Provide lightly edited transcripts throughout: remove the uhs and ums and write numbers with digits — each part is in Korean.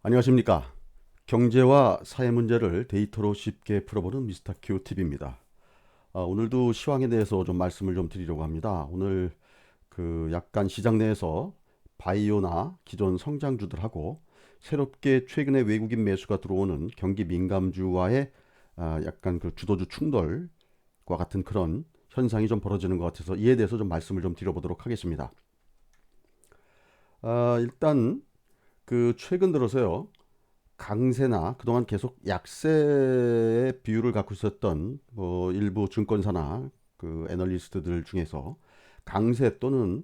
안녕하십니까. 경제와 사회 문제를 데이터로 쉽게 풀어보는 미스터 큐 TV입니다. 오늘도 시황에 대해서 좀 말씀을 좀 드리려고 합니다. 오늘 약간 시장 내에서 바이오나 기존 성장주들하고 새롭게 최근에 외국인 매수가 들어오는 경기 민감주와의 약간 그 주도주 충돌과 같은 그런 현상이 좀 벌어지는 것 같아서 이에 대해서 좀 말씀을 좀 드려보도록 하겠습니다. 일단 최근 들어서요. 강세나 그동안 계속 약세의 비율을 갖고 있었던 뭐 일부 증권사나 애널리스트들 중에서 강세 또는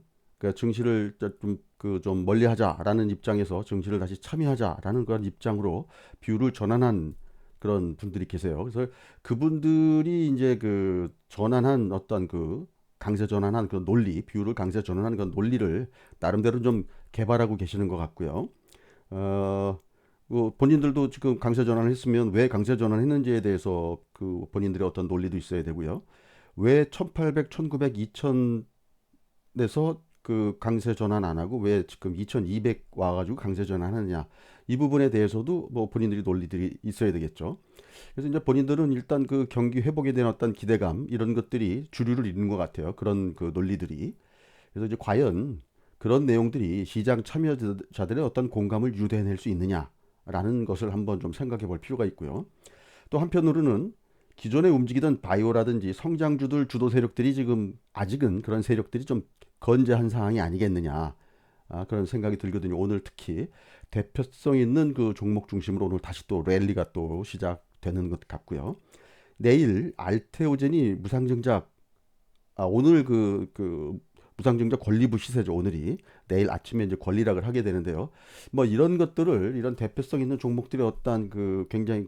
증시를 좀 멀리하자라는 입장에서 증시를 다시 참여하자라는 그런 입장으로 비율을 전환한 그런 분들이 계세요. 그래서 그분들이 이제 전환한 어떤 강세 전환한 그 논리, 비율을 강세 전환한 그런 논리를 나름대로 좀 개발하고 계시는 것 같고요. 어, 본인들도 지금 강세 전환을 했으면 왜 강세 전환을 했는지에 대해서 본인들의 어떤 논리도 있어야 되고요. 왜 1800, 1900, 2000에서 강세 전환 안 하고 왜 지금 2200 와가지고 강세 전환하느냐 이 부분에 대해서도 뭐 본인들이 논리들이 있어야 되겠죠. 그래서 이제 본인들은 일단 경기 회복에 대한 어떤 기대감 이런 것들이 주류를 이루는 것 같아요. 그런 논리들이. 그래서 이제 과연 그런 내용들이 시장 참여자들의 어떤 공감을 유도해낼 수 있느냐라는 것을 한번 좀 생각해 볼 필요가 있고요. 또 한편으로는 기존에 움직이던 바이오라든지 성장주들 주도 세력들이 지금 아직은 그런 세력들이 좀 건재한 상황이 아니겠느냐. 그런 생각이 들거든요. 오늘 특히 대표성 있는 종목 중심으로 오늘 다시 또 랠리가 또 시작되는 것 같고요. 내일 알테오젠이 무상증자 오늘 무상증자 권리부 시세죠. 오늘이 내일 아침에 이제 권리락을 하게 되는데요. 뭐 이런 것들을 이런 대표성 있는 종목들의 어떤 굉장히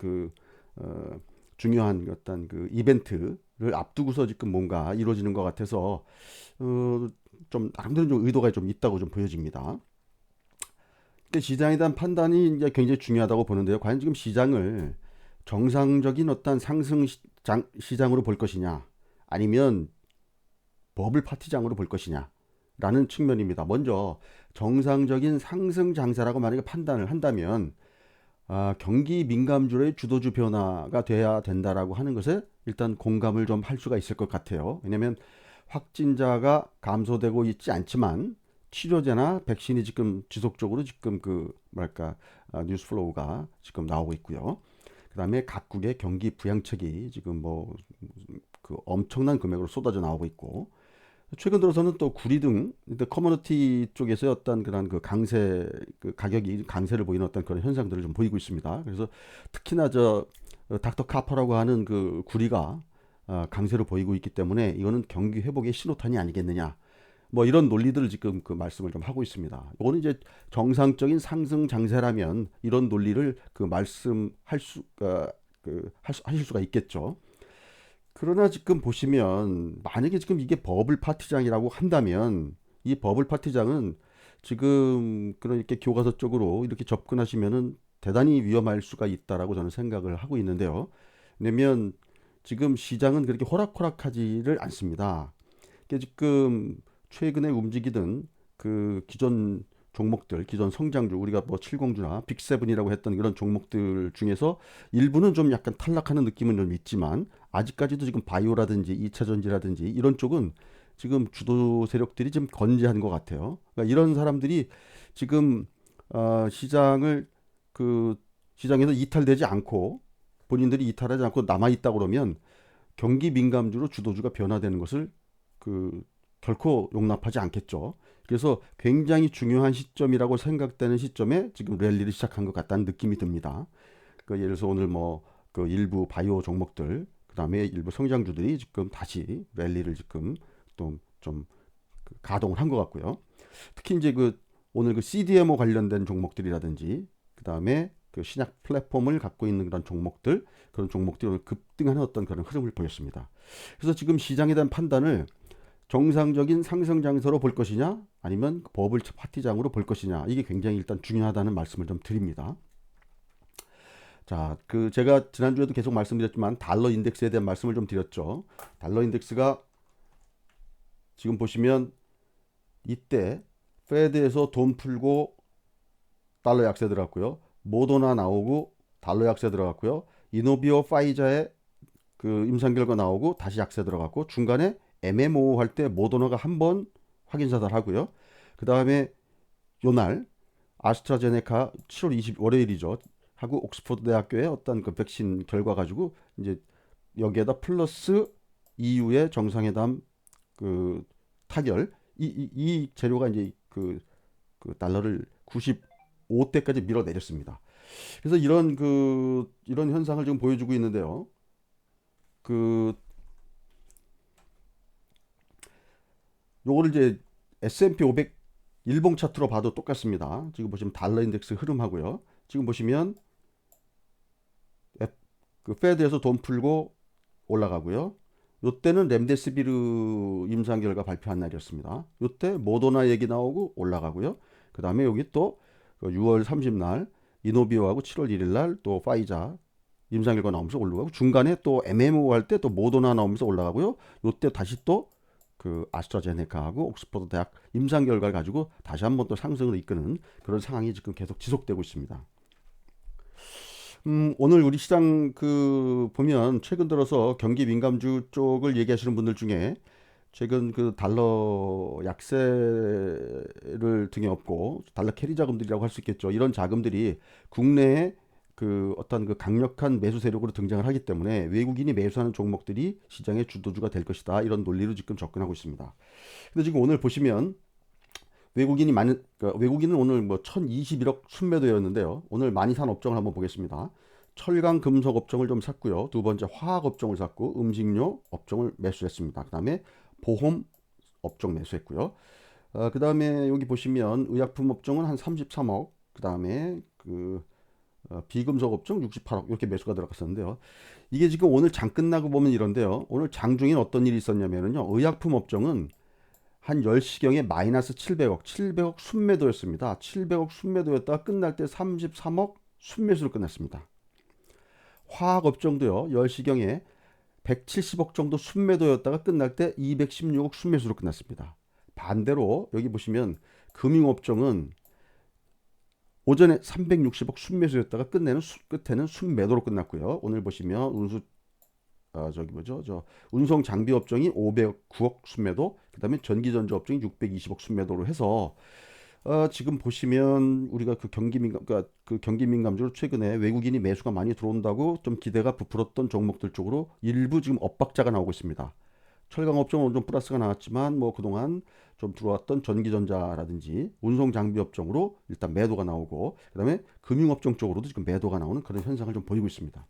어, 중요한 어떤 이벤트를 앞두고서 지금 뭔가 이루어지는 것 같아서 좀 나름대로 좀 의도가 좀 있다고 좀 보여집니다. 근데 시장에 대한 판단이 이제 굉장히 중요하다고 보는데요. 과연 지금 시장을 정상적인 어떤 상승 시장으로 볼 것이냐, 아니면 버블 파티장으로 볼 것이냐 라는 측면입니다. 먼저 정상적인 상승 장세라고 만약에 판단을 한다면 경기 민감주의 주도주 변화가 돼야 된다라고 하는 것에 일단 공감을 좀 할 수가 있을 것 같아요. 왜냐하면 확진자가 감소되고 있지 않지만 치료제나 백신이 지금 지속적으로 지금 뭐랄까 뉴스 플로우가 지금 나오고 있고요. 그다음에 각국의 경기 부양책이 지금 뭐 엄청난 금액으로 쏟아져 나오고 있고, 최근 들어서는 또 구리 등 커머니티 쪽에서 어떤 그런 강세 가격이 강세를 보이는 어떤 그런 현상들을 좀 보이고 있습니다. 그래서 특히나 닥터 카퍼라고 하는 구리가 강세를 보이고 있기 때문에 이거는 경기 회복의 신호탄이 아니겠느냐. 뭐 이런 논리들을 지금 말씀을 좀 하고 있습니다. 이거는 이제 정상적인 상승 장세라면 이런 논리를 말씀할 수, 하실 수가 있겠죠. 그러나 지금 보시면 만약에 지금 이게 버블 파티장이라고 한다면 이 버블 파티장은 지금 그런 이렇게 교과서 쪽으로 이렇게 접근하시면은 대단히 위험할 수가 있다라고 저는 생각을 하고 있는데요. 왜냐면 지금 시장은 그렇게 호락호락하지를 않습니다. 이게 지금 최근에 움직이던 기존 종목들, 기존 성장주, 우리가 뭐 70주나 빅세븐이라고 했던 그런 종목들 중에서 일부는 좀 약간 탈락하는 느낌은 좀 있지만 아직까지도 지금 바이오라든지 2차 전지라든지 이런 쪽은 지금 주도 세력들이 좀 건재한 것 같아요. 그러니까 이런 사람들이 지금 시장을 그 시장에서 이탈되지 않고 본인들이 이탈하지 않고 남아 있다 그러면 경기 민감주로 주도주가 변화되는 것을 그 결코 용납하지 않겠죠. 그래서 굉장히 중요한 시점이라고 생각되는 시점에 지금 랠리를 시작한 것 같다는 느낌이 듭니다. 예를 들어서 오늘 뭐 일부 바이오 종목들, 그다음에 일부 성장주들이 지금 다시 랠리를 지금 또 좀 가동을 한 것 같고요. 특히 이제 오늘 CDMO 관련된 종목들이라든지 그다음에 신약 플랫폼을 갖고 있는 그런 종목들, 그런 종목들이 오늘 급등하는 어떤 그런 흐름을 보였습니다. 그래서 지금 시장에 대한 판단을 정상적인 상승 장세로 볼 것이냐 아니면 버블 파티장으로 볼 것이냐, 이게 굉장히 일단 중요하다는 말씀을 좀 드립니다. 자, 제가 지난주에도 계속 말씀드렸지만 달러 인덱스에 대한 말씀을 좀 드렸죠. 달러 인덱스가 지금 보시면 이때 페드에서 돈 풀고 달러 약세 들어갔고요. 모더나 나오고 달러 약세 들어갔고요. 이노비오 파이자의 그 임상 결과 나오고 다시 약세 들어갔고 중간에 MMO 할 때 모더나가 한 번 확인 사살하고요. 그 다음에 요날 아스트라제네카 7월 20 월요일이죠. 하고 옥스퍼드 대학교의 어떤 그 백신 결과 가지고 이제 여기에다 플러스 EU의 정상회담 그 타결 이 재료가 이제 그 달러를 95대까지 밀어내렸습니다. 그래서 이런 현상을 지금 보여주고 있는데요. 그 요거를 이제 S&P 500 일봉 차트로 봐도 똑같습니다. 지금 보시면 달러 인덱스 흐름하고요. 지금 보시면 그 페드에서 돈 풀고 올라가고요. 요때는 렘데시비르 임상 결과 발표한 날이었습니다. 요때 모더나 얘기 나오고 올라가고요. 그 다음에 여기 또 6월 30날 이노비오하고 7월 1일 날 또 파이자 임상 결과 나오면서 올라가고 중간에 또 MMO 할 때 또 모더나 나오면서 올라가고요. 요때 다시 또 그 아스트라제네카하고 옥스퍼드 대학 임상 결과를 가지고 다시 한번 또 상승을 이끄는 그런 상황이 지금 계속 지속되고 있습니다. 오늘 우리 시장 그 보면 최근 들어서 경기 민감주 쪽을 얘기하시는 분들 중에 최근 그 달러 약세를 등에 업고 달러 캐리 자금들이라고 할 수 있겠죠. 이런 자금들이 국내에 그 어떤 그 강력한 매수 세력으로 등장을 하기 때문에 외국인이 매수하는 종목들이 시장의 주도주가 될 것이다. 이런 논리로 지금 접근하고 있습니다. 근데 지금 오늘 보시면 외국인이 많은 그러니까 외국인은 오늘 뭐 1021억 순매도였는데요. 오늘 많이 산 업종을 한번 보겠습니다. 철강 금속 업종을 좀 샀고요. 두 번째 화학 업종을 샀고 음식료 업종을 매수했습니다. 그다음에 보험 업종 매수했고요. 그다음에 여기 보시면 의약품 업종은 한 33억. 그다음에 비금속 업종 68억 이렇게 매수가 들어갔었는데요. 이게 지금 오늘 장 끝나고 보면 이런데요. 오늘 장중엔 어떤 일이 있었냐면요. 의약품 업종은 한 10시경에 마이너스 700억 순매도였습니다. 700억 순매도였다가 끝날 때 33억 순매수로 끝났습니다. 화학업종도요. 10시경에 170억 정도 순매도였다가 끝날 때 216억 순매수로 끝났습니다. 반대로 여기 보시면 금융업종은 오전에 360억 순매수였다가 끝에는 순매도로 끝났고요. 오늘 보시면 저기 뭐죠? 운송 장비 업종이 509억 순매도, 그다음에 전기전자 업종이 620억 순매도로 해서 지금 보시면 우리가 그 경기 민감주로 최근에 외국인이 매수가 많이 들어온다고 좀 기대가 부풀었던 종목들 쪽으로 일부 지금 엇박자가 나오고 있습니다. 철강 업종은 좀 플러스가 나왔지만 뭐 그동안 좀 들어왔던 전기전자라든지 운송 장비 업종으로 일단 매도가 나오고 그다음에 금융 업종 쪽으로도 지금 매도가 나오는 그런 현상을 좀 보이고 있습니다.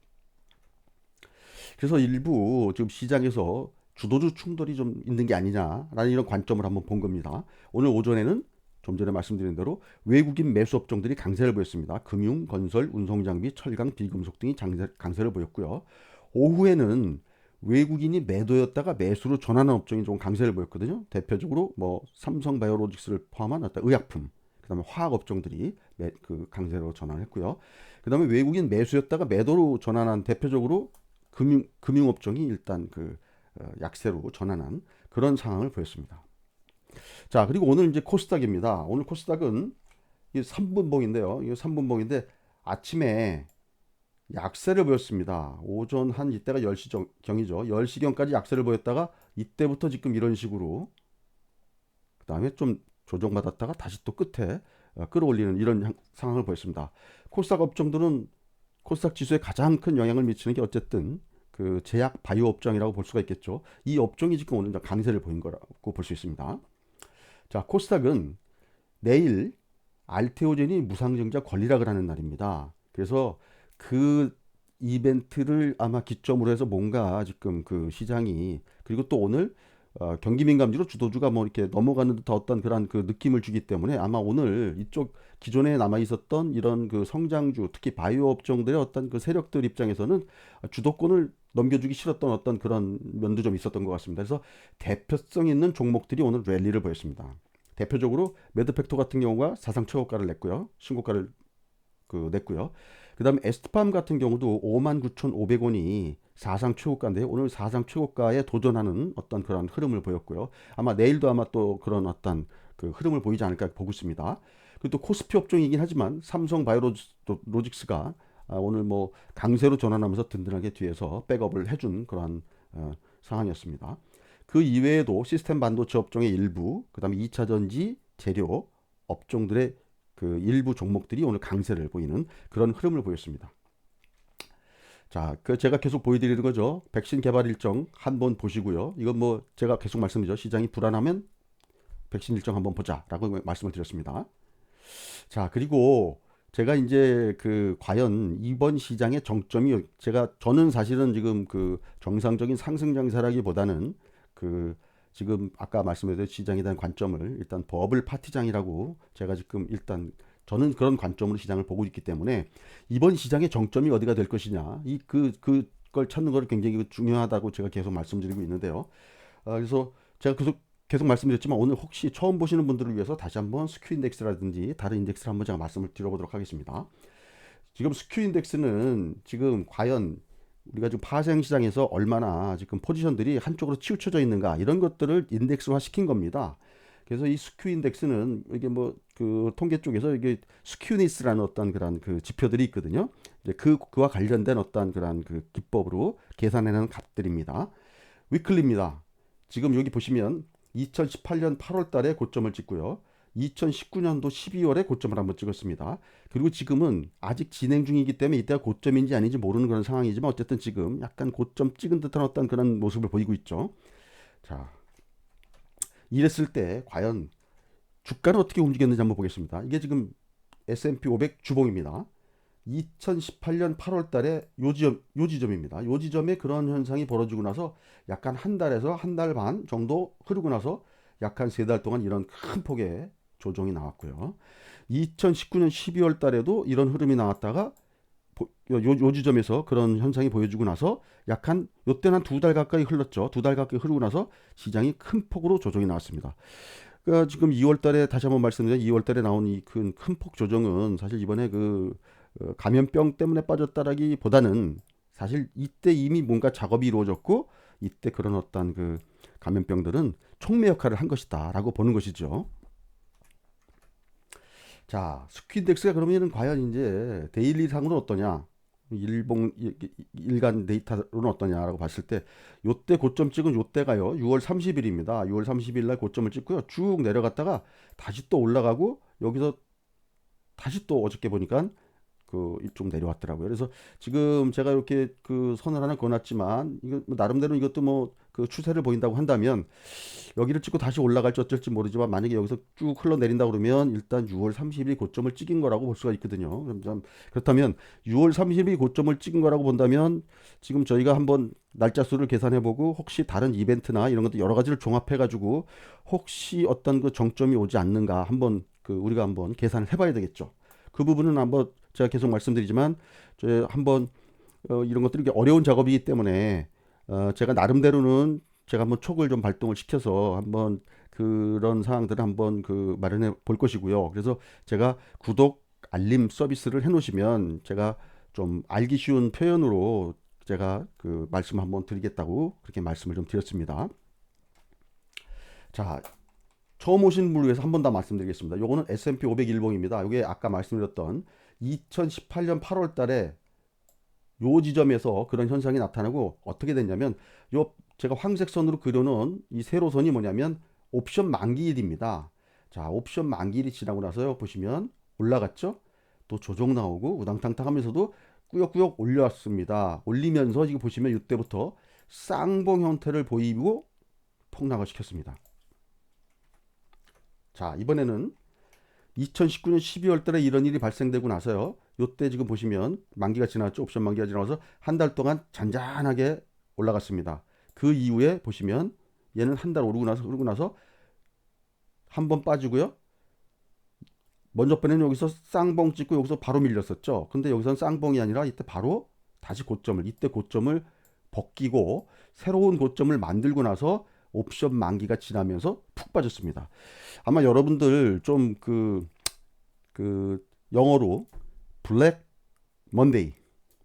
그래서 일부 지금 시장에서 주도주 충돌이 좀 있는 게 아니냐라는 이런 관점을 한번 본 겁니다. 오늘 오전에는 좀 전에 말씀드린 대로 외국인 매수 업종들이 강세를 보였습니다. 금융, 건설, 운송장비, 철강, 비금속 등이 강세를 보였고요. 오후에는 외국인이 매도였다가 매수로 전환한 업종이 좀 강세를 보였거든요. 대표적으로 뭐 삼성바이오로직스를 포함한 어떤 의약품, 그다음에 화학 업종들이 강세로 전환했고요. 그다음에 외국인 매수였다가 매도로 전환한 대표적으로 금융 업종이 일단 약세로 전환한 그런 상황을 보였습니다. 자, 그리고 오늘 이제 코스닥입니다. 오늘 코스닥은 이 3분봉인데요. 이 3분봉인데 아침에 약세를 보였습니다. 오전 한 이때가 10시 경이죠. 10시경까지 약세를 보였다가 이때부터 지금 이런 식으로 그다음에 좀 조정받았다가 다시 또 끝에 끌어올리는 이런 상황을 보였습니다. 코스닥 업종들은 코스닥 지수에 가장 큰 영향을 미치는 게 어쨌든 그 제약 바이오 업종이라고 볼 수가 있겠죠. 이 업종이 지금 오늘 강세를 보인 거라고 볼 수 있습니다. 자, 코스닥은 내일 알테오젠이 무상증자 권리락을 하는 날입니다. 그래서 그 이벤트를 아마 기점으로 해서 뭔가 지금 그 시장이 그리고 또 오늘 경기 민감주로 주도주가 뭐 이렇게 넘어가는 듯한 어떤 그런 그 느낌을 주기 때문에 아마 오늘 이쪽 기존에 남아 있었던 이런 그 성장주 특히 바이오 업종들의 어떤 그 세력들 입장에서는 주도권을 넘겨주기 싫었던 어떤 그런 면도 좀 있었던 것 같습니다. 그래서 대표성 있는 종목들이 오늘 랠리를 보였습니다. 대표적으로 매드팩토 같은 경우가 사상 최고가를 냈고요. 신고가를 냈고요. 그다음에 에스트팜 같은 경우도 59,500원이 사상 최고가인데요. 오늘 사상 최고가에 도전하는 어떤 그런 흐름을 보였고요. 아마 내일도 아마 또 그런 어떤 그 흐름을 보이지 않을까 보고 있습니다. 그것도 코스피 업종이긴 하지만 삼성 바이오로직스가 오늘 뭐 강세로 전환하면서 든든하게 뒤에서 백업을 해준 그러한 상황이었습니다. 그 이외에도 시스템 반도체 업종의 일부, 그다음에 2차 전지 재료 업종들의 그 일부 종목들이 오늘 강세를 보이는 그런 흐름을 보였습니다. 자, 그 제가 계속 보여드리는 거죠. 백신 개발 일정 한번 보시고요. 이건 뭐 제가 계속 말씀드리죠. 시장이 불안하면 백신 일정 한번 보자라고 말씀을 드렸습니다. 자, 그리고 제가 이제 그 과연 이번 시장의 정점이 저는 사실은 지금 그 정상적인 상승 장세라기보다는 그 지금 아까 말씀드린 시장에 대한 관점을 일단 버블 파티장이라고 제가 지금 일단 저는 그런 관점으로 시장을 보고 있기 때문에 이번 시장의 정점이 어디가 될 것이냐 그걸 찾는 걸 굉장히 중요하다고 제가 계속 말씀드리고 있는데요. 그래서 제가 계속 말씀드렸지만 오늘 혹시 처음 보시는 분들을 위해서 다시 한번 스큐 인덱스라든지 다른 인덱스를 한번 제가 말씀을 드려보도록 하겠습니다. 지금 스큐 인덱스는 지금 과연 우리가 지금 파생 시장에서 얼마나 지금 포지션들이 한쪽으로 치우쳐져 있는가 이런 것들을 인덱스화 시킨 겁니다. 그래서 이 스큐 인덱스는 이게 뭐 그 통계 쪽에서 이게 스큐니스라는 어떤 그런 그 지표들이 있거든요. 이제 그와 관련된 어떤 그런 그 기법으로 계산해내는 값들입니다. 위클리입니다. 지금 여기 보시면 2018년 8월 달에 고점을 찍고요. 2019년도 12월에 고점을 한번 찍었습니다. 그리고 지금은 아직 진행 중이기 때문에 이때가 고점인지 아닌지 모르는 그런 상황이지만 어쨌든 지금 약간 고점 찍은 듯한 어떤 그런 모습을 보이고 있죠. 자, 이랬을 때 과연 주가는 어떻게 움직였는지 한번 보겠습니다. 이게 지금 S&P 500 주봉입니다. 2018년 8월 달에 요 지점입니다. 요 지점에 그런 현상이 벌어지고 나서 약간 한 달에서 한 달 반 정도 흐르고 나서 약 한 세 달 동안 이런 큰 폭의 조정이 나왔고요. 2019년 12월 달에도 이런 흐름이 나왔다가 요 지점에서 그런 현상이 보여주고 나서 약한 요때는 한 두 달 가까이 흘렀죠. 두 달 가까이 흐르고 나서 시장이 큰 폭으로 조정이 나왔습니다. 그러니까 지금 2월 달에 다시 한번 말씀드리면 2월 달에 나온 이 큰 폭 조정은 사실 이번에 그 감염병 때문에 빠졌다라기보다는 사실 이때 이미 뭔가 작업이 이루어졌고 이때 그런 어떤 그 감염병들은 촉매 역할을 한 것이다라고 보는 것이죠. 자, 스퀴인덱스가 그러면은 과연 이제 데일리상으로 어떠냐? 일간 데이터로는 어떠냐라고 봤을 때 요때 고점 찍은 요때가요 6월 30일입니다. 6월 30일 날 고점을 찍고요 쭉 내려갔다가 다시 또 올라가고 여기서 다시 또 어저께 보니까 그 좀 내려왔더라고요. 그래서 지금 제가 이렇게 그 선을 하나 그어놨지만 이거 뭐 나름대로 이것도 뭐 그 추세를 보인다고 한다면 여기를 찍고 다시 올라갈지 어쩔지 모르지만 만약에 여기서 쭉 흘러내린다 그러면 일단 6월 30일 고점을 찍은 거라고 볼 수가 있거든요. 그렇다면 6월 30일 고점을 찍은 거라고 본다면 지금 저희가 한번 날짜 수를 계산해 보고 혹시 다른 이벤트나 이런 것도 여러 가지를 종합해 가지고 혹시 어떤 그 정점이 오지 않는가 한번 그 우리가 한번 계산을 해봐야 되겠죠. 그 부분은 한번 제가 계속 말씀드리지만 저 한번 이런 것들이 어려운 작업이기 때문에 제가 나름대로는 제가 한번 촉을 좀 발동을 시켜서 한번 그런 사항들을 한번 그 마련해 볼 것이고요. 그래서 제가 구독 알림 서비스를 해 놓으시면 제가 좀 알기 쉬운 표현으로 제가 그 말씀 한번 드리겠다고 그렇게 말씀을 좀 드렸습니다. 자, 처음 오신 분을 위해서 한 번 더 말씀드리겠습니다. 요거는 S&P 500 일봉입니다. 이게 아까 말씀드렸던 2018년 8월 달에 요 지점에서 그런 현상이 나타나고 어떻게 됐냐면 요 제가 황색 선으로 그려놓은 이 세로선이 뭐냐면 옵션 만기일입니다. 자, 옵션 만기일이 지나고 나서요 보시면 올라갔죠. 또 조정 나오고 우당탕탕 하면서도 꾸역꾸역 올려왔습니다. 올리면서 지금 보시면 이때부터 쌍봉 형태를 보이고 폭락을 시켰습니다. 자, 이번에는 2019년 12월 달에 이런 일이 발생되고 나서요. 요때 지금 보시면 만기가 지났죠. 옵션 만기가 지나서 한 달 동안 잔잔하게 올라갔습니다. 그 이후에 보시면 얘는 한 달 오르고 나서 한 번 빠지고요. 먼저 번에는 여기서 쌍봉 찍고 여기서 바로 밀렸었죠. 근데 여기서는 쌍봉이 아니라 이때 바로 다시 이때 고점을 벗기고 새로운 고점을 만들고 나서 옵션 만기가 지나면서 푹 빠졌습니다. 아마 여러분들 좀 그 영어로 블랙 먼데이,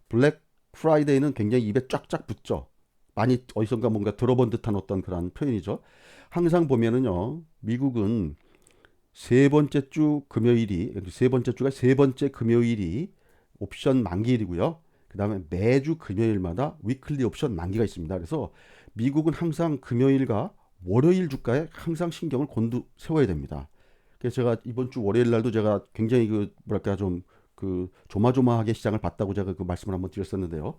블랙 프라이데이는 굉장히 입에 쫙쫙 붙죠. 많이 어디선가 뭔가 들어본 듯한 어떤 그런 표현이죠. 항상 보면은요, 미국은 세 번째 주 금요일이 세 번째 주가 세 번째 금요일이 옵션 만기일이고요. 그다음에 매주 금요일마다 위클리 옵션 만기가 있습니다. 그래서 미국은 항상 금요일과 월요일 주가에 항상 신경을 곤두 세워야 됩니다. 그래서 제가 이번 주 월요일 날도 제가 굉장히 그 뭐랄까 좀 그 조마조마하게 시장을 봤다고 제가 그 말씀을 한번 드렸었는데요.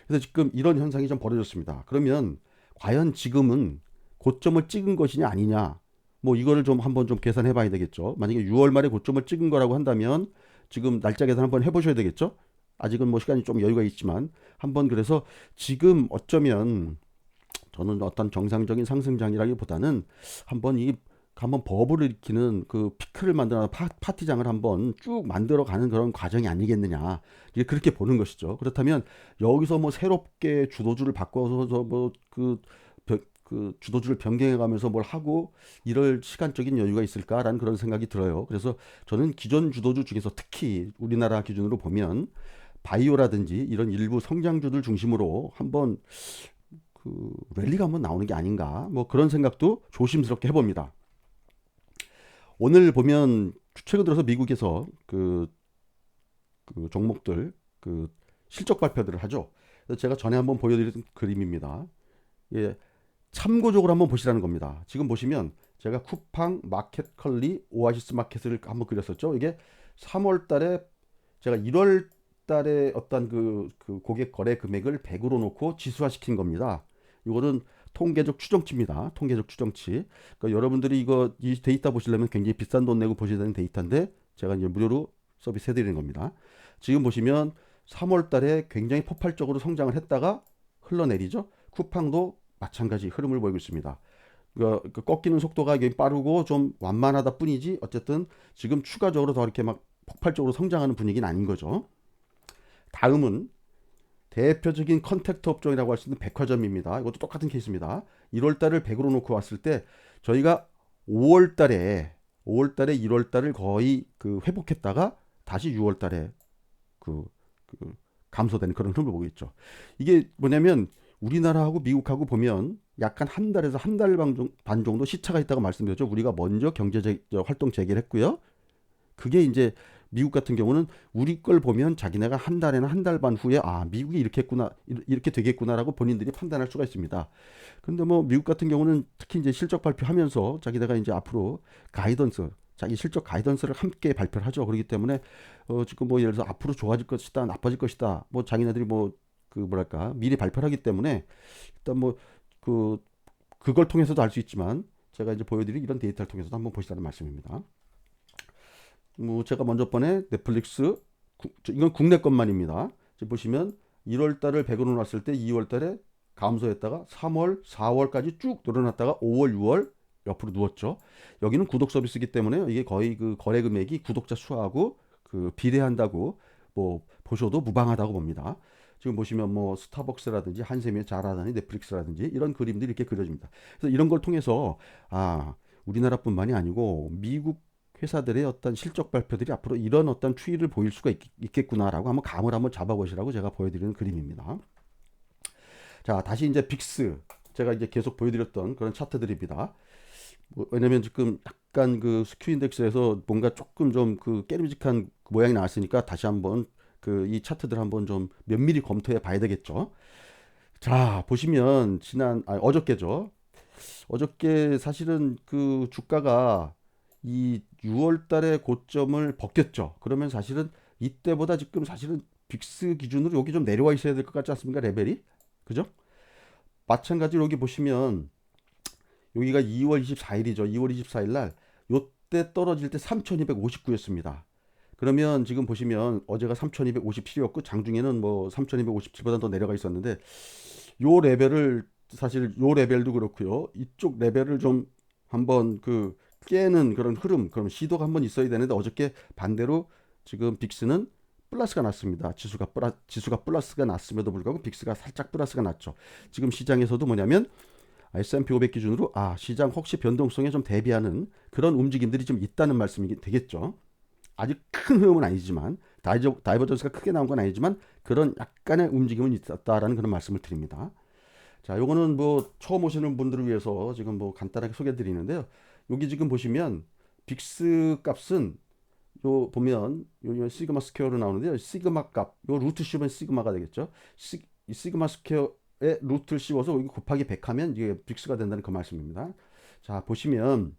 그래서 지금 이런 현상이 좀 벌어졌습니다. 그러면 과연 지금은 고점을 찍은 것이냐 아니냐? 뭐 이거를 좀 한번 좀 계산해 봐야 되겠죠. 만약에 6월 말에 고점을 찍은 거라고 한다면 지금 날짜 계산 한번 해보셔야 되겠죠. 아직은 뭐 시간이 좀 여유가 있지만 한번 그래서 지금 어쩌면 저는 어떤 정상적인 상승장이라기보다는 한번 이 한번 버블을 일으키는 그 피크를 만들어 파티장을 한번 쭉 만들어 가는 그런 과정이 아니겠느냐. 이게 그렇게 보는 것이죠. 그렇다면 여기서 뭐 새롭게 주도주를 바꿔서 그 주도주를 변경해 가면서 뭘 하고 이럴 시간적인 여유가 있을까라는 그런 생각이 들어요. 그래서 저는 기존 주도주 중에서 특히 우리나라 기준으로 보면 바이오라든지 이런 일부 성장주들 중심으로 한번 그 랠리가 한번 나오는 게 아닌가 뭐 그런 생각도 조심스럽게 해봅니다. 오늘 보면 최근 들어서 미국에서 그 종목들 그 실적 발표들을 하죠. 그래서 제가 전에 한번 보여드린 그림입니다. 예, 참고적으로 한번 보시라는 겁니다. 지금 보시면 제가 쿠팡, 마켓컬리, 오아시스 마켓을 한번 그렸었죠. 이게 3월 달에 제가 1월 달에 어떤 그 고객 거래 금액을 100으로 놓고 지수화시킨 겁니다. 이거는 통계적 추정치입니다. 통계적 추정치. 그러니까 여러분들이 이거 이 데이터 보시려면 굉장히 비싼 돈 내고 보셔야 되는 데이터인데 제가 이제 무료로 서비스 해드리는 겁니다. 지금 보시면 3월 달에 굉장히 폭발적으로 성장을 했다가 흘러내리죠. 쿠팡도 마찬가지 흐름을 보이고 있습니다. 그 꺾이는 속도가 굉장히 빠르고 좀 완만하다 뿐이지 어쨌든 지금 추가적으로 더 이렇게 막 폭발적으로 성장하는 분위기는 아닌 거죠. 다음은 대표적인 컨택트 업종이라고 할 수 있는 백화점입니다. 이것도 똑같은 케이스입니다. 1월 달을 100으로 놓고 왔을 때 저희가 5월 달에 1월 달을 거의 그 회복했다가 다시 6월 달에 그, 그 감소되는 그런 흐름을 보고 있죠. 이게 뭐냐면 우리나라하고 미국하고 보면 약간 한 달에서 한 달 반 정도 시차가 있다고 말씀드렸죠. 우리가 먼저 경제 활동 재개를 했고요. 그게 이제 미국 같은 경우는 우리 걸 보면 자기네가 한 달에나 한 달 반 후에 아 미국이 이렇게 했구나 이렇게 되겠구나라고 본인들이 판단할 수가 있습니다. 근데 뭐 미국 같은 경우는 특히 이제 실적 발표하면서 자기네가 이제 앞으로 가이던스 자기 실적 가이던스를 함께 발표를 하죠. 그렇기 때문에 지금 뭐 예를 들어서 앞으로 좋아질 것이다 나빠질 것이다 뭐 자기네들이 뭐 그 뭐랄까 미리 발표를 하기 때문에 일단 뭐 그 그걸 통해서도 알 수 있지만 제가 이제 보여드린 이런 데이터를 통해서도 한번 보시라는 말씀입니다. 뭐 제가 먼저 번에 넷플릭스 이건 국내 것만입니다. 지금 보시면 1월 달을 100으로 놨을 때 2월 달에 감소했다가 3월, 4월까지 쭉 늘어났다가 5월, 6월 옆으로 누웠죠. 여기는 구독 서비스이기 때문에 이게 거의 그 거래 금액이 구독자 수하고 그 비례한다고 뭐 보셔도 무방하다고 봅니다. 지금 보시면 뭐 스타벅스라든지 한샘의 자라든지 넷플릭스라든지 이런 그림들이 이렇게 그려집니다. 그래서 이런 걸 통해서 아 우리나라뿐만이 아니고 미국 회사들의 어떤 실적 발표들이 앞으로 이런 어떤 추이를 보일 수가 있겠구나라고 한번 감을 한번 잡아보시라고 제가 보여드리는 그림입니다. 자, 다시 이제 빅스 제가 이제 계속 보여드렸던 그런 차트들입니다. 뭐, 왜냐면 지금 약간 그 스큐 인덱스에서 뭔가 조금 좀 그 깨름직한 모양이 나왔으니까 다시 한번 그 이 차트들 한번 좀 면밀히 검토해 봐야 되겠죠. 자, 보시면 어저께죠. 어저께 사실은 그 주가가 이 6월 달에 고점을 벗겼죠. 그러면 사실은 이때보다 지금 사실은 빅스 기준으로 여기 좀 내려와 있어야 될 것 같지 않습니까? 레벨이. 그죠? 마찬가지로 여기 보시면 여기가 2월 24일이죠. 2월 24일 날 요때 떨어질 때 3259였습니다. 그러면 지금 보시면 어제가 3257이었고 장중에는 뭐 3257보다 더 내려가 있었는데 요 레벨을 사실 요 레벨도 그렇고요. 이쪽 레벨을 좀 한번 그 깨는 그런 흐름, 그럼 시도가 한번 있어야 되는데 어저께 반대로 지금 빅스는 플러스가 났습니다. 지수가 플러스가 났음에도 불구하고 빅스가 살짝 플러스가 났죠. 지금 시장에서도 뭐냐면 S&P 500 기준으로 시장 혹시 변동성에 좀 대비하는 그런 움직임들이 좀 있다는 말씀이 되겠죠. 아직 큰 흐름은 아니지만 다이버전스가 크게 나온 건 아니지만 그런 약간의 움직임은 있었다라는 그런 말씀을 드립니다. 자, 요거는 뭐 처음 오시는 분들을 위해서 지금 뭐 간단하게 소개해 드리는데요. 여기 지금 보시면 빅스 값은 요 보면 요 시그마 스퀘어로 나오는데요. 시그마 값, 요 루트 씌우면 시그마가 되겠죠. 이 시그마 스퀘어에 루트를 씌워서 여기 곱하기 100 하면 이게 빅스가 된다는 그 말씀입니다. 자, 보시면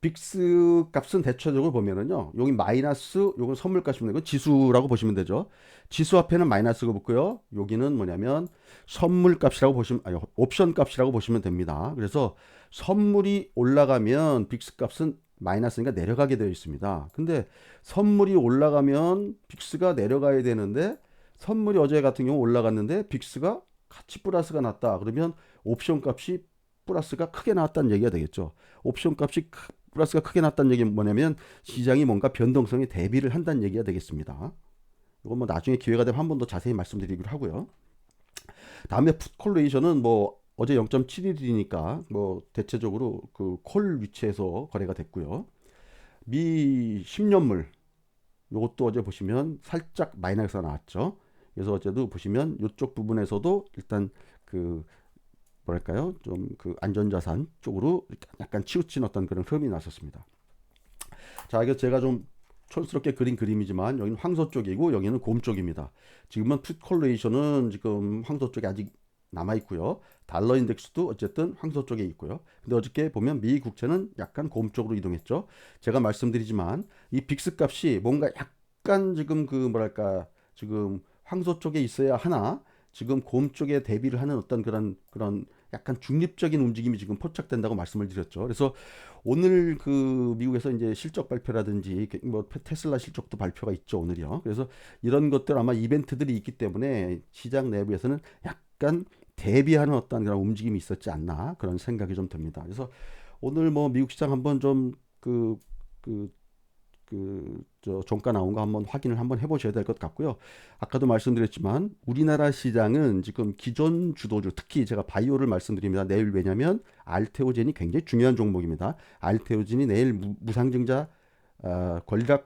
빅스 값은 대체적으로 보면은요. 여기 마이너스, 요건 선물 값이면 이건 지수라고 보시면 되죠. 지수 앞에는 마이너스가 붙고요. 여기는 뭐냐면 선물 값이라고 보시면, 아니, 옵션 값이라고 보시면 됩니다. 그래서 선물이 올라가면 빅스 값은 마이너스니까 내려가게 되어 있습니다. 근데 선물이 올라가면 빅스가 내려가야 되는데 선물이 어제 같은 경우 올라갔는데 빅스가 같이 플러스가 났다. 그러면 옵션 값이 플러스가 크게 나왔다는 얘기가 되겠죠. 옵션 값이 플러스가 크게 났다는 얘기는 뭐냐면 시장이 뭔가 변동성에 대비를 한다는 얘기가 되겠습니다. 이건 뭐 나중에 기회가 되면 한 번 더 자세히 말씀드리기로 하고요. 다음에 풋 콜레이션은 뭐 어제 0.71이니까 뭐 대체적으로 그 콜 위치에서 거래가 됐고요. 미 10년물 요것도 어제 보시면 살짝 마이너스가 나왔죠. 그래서 어제도 보시면 이쪽 부분에서도 일단 그 뭐랄까요? 좀 그 안전자산 쪽으로 약간 치우친 어떤 그런 흐름이 났었습니다. 자, 이게 제가 좀 촌스럽게 그린 그림이지만 여기는 황소 쪽이고 여기는 곰 쪽입니다. 지금은 풋 콜레이션은 지금 황소 쪽에 아직 남아 있고요. 달러 인덱스도 어쨌든 황소 쪽에 있고요. 근데 어저께 보면 미 국채는 약간 곰 쪽으로 이동했죠. 제가 말씀드리지만 이 빅스 값이 뭔가 약간 지금 그 뭐랄까 지금 황소 쪽에 있어야 하나 지금 곰 쪽에 대비를 하는 어떤 그런 약간 중립적인 움직임이 지금 포착된다고 말씀을 드렸죠. 그래서 오늘 그 미국에서 이제 실적 발표라든지 뭐 테슬라 실적도 발표가 있죠, 오늘이요. 그래서 이런 것들 아마 이벤트들이 있기 때문에 시장 내부에서는 약간 대비하는 어떤 그런 움직임이 있었지 않나 그런 생각이 좀 듭니다. 그래서 오늘 뭐 미국 시장 한번 좀 저 종가 나온 거 한번 확인을 한번 해보셔야 될 것 같고요. 아까도 말씀드렸지만 우리나라 시장은 지금 기존 주도주 특히 제가 바이오를 말씀드립니다. 내일 왜냐면 알테오젠이 굉장히 중요한 종목입니다. 알테오젠이 내일 무상증자 권락을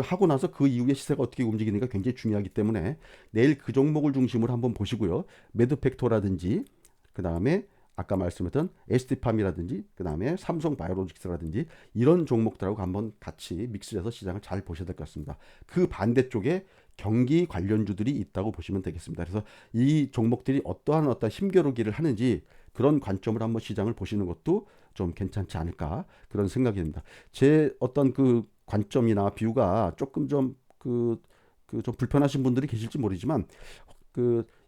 하고 나서 그 이후에 시세가 어떻게 움직이는가 굉장히 중요하기 때문에 내일 그 종목을 중심으로 한번 보시고요. 매드팩토라든지 그 다음에 아까 말씀했던 ST팜이라든지 그 다음에 삼성바이오로직스라든지 이런 종목들하고 한번 같이 믹스해서 시장을 잘 보셔야 될 것 같습니다. 그 반대쪽에 경기 관련주들이 있다고 보시면 되겠습니다. 그래서 이 종목들이 어떠한 힘겨루기를 하는지 그런 관점으로 한번 시장을 보시는 것도 좀 괜찮지 않을까 그런 생각이 듭니다. 제 어떤 그 관점이나 뷰가 조금 좀 좀 불편하신 분들이 계실지 모르지만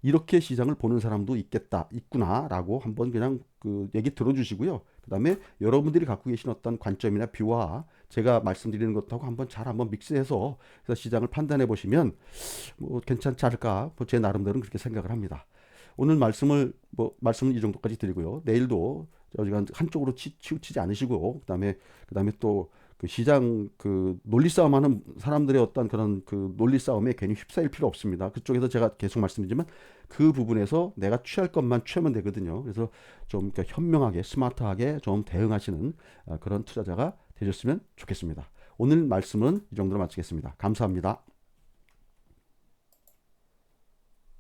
이렇게 시장을 보는 사람도 있구나라고 한번 그냥 그 얘기 들어주시고요. 그다음에 여러분들이 갖고 계신 어떤 관점이나 뷰와 제가 말씀드리는 것하고 한번 믹스해서 그래서 시장을 판단해 보시면 뭐 괜찮지 않을까 제 나름대로는 그렇게 생각을 합니다. 오늘 말씀은 이 정도까지 드리고요. 내일도 저희가 한쪽으로 치우치지 않으시고 그다음에 또 그 시장 그 논리 싸움하는 사람들의 어떤 그런 그 논리 싸움에 괜히 휩싸일 필요 없습니다. 그쪽에서 제가 계속 말씀드리지만 그 부분에서 내가 취할 것만 취하면 되거든요. 그래서 좀 현명하게 스마트하게 좀 대응하시는 그런 투자자가 되셨으면 좋겠습니다. 오늘 말씀은 이 정도로 마치겠습니다. 감사합니다.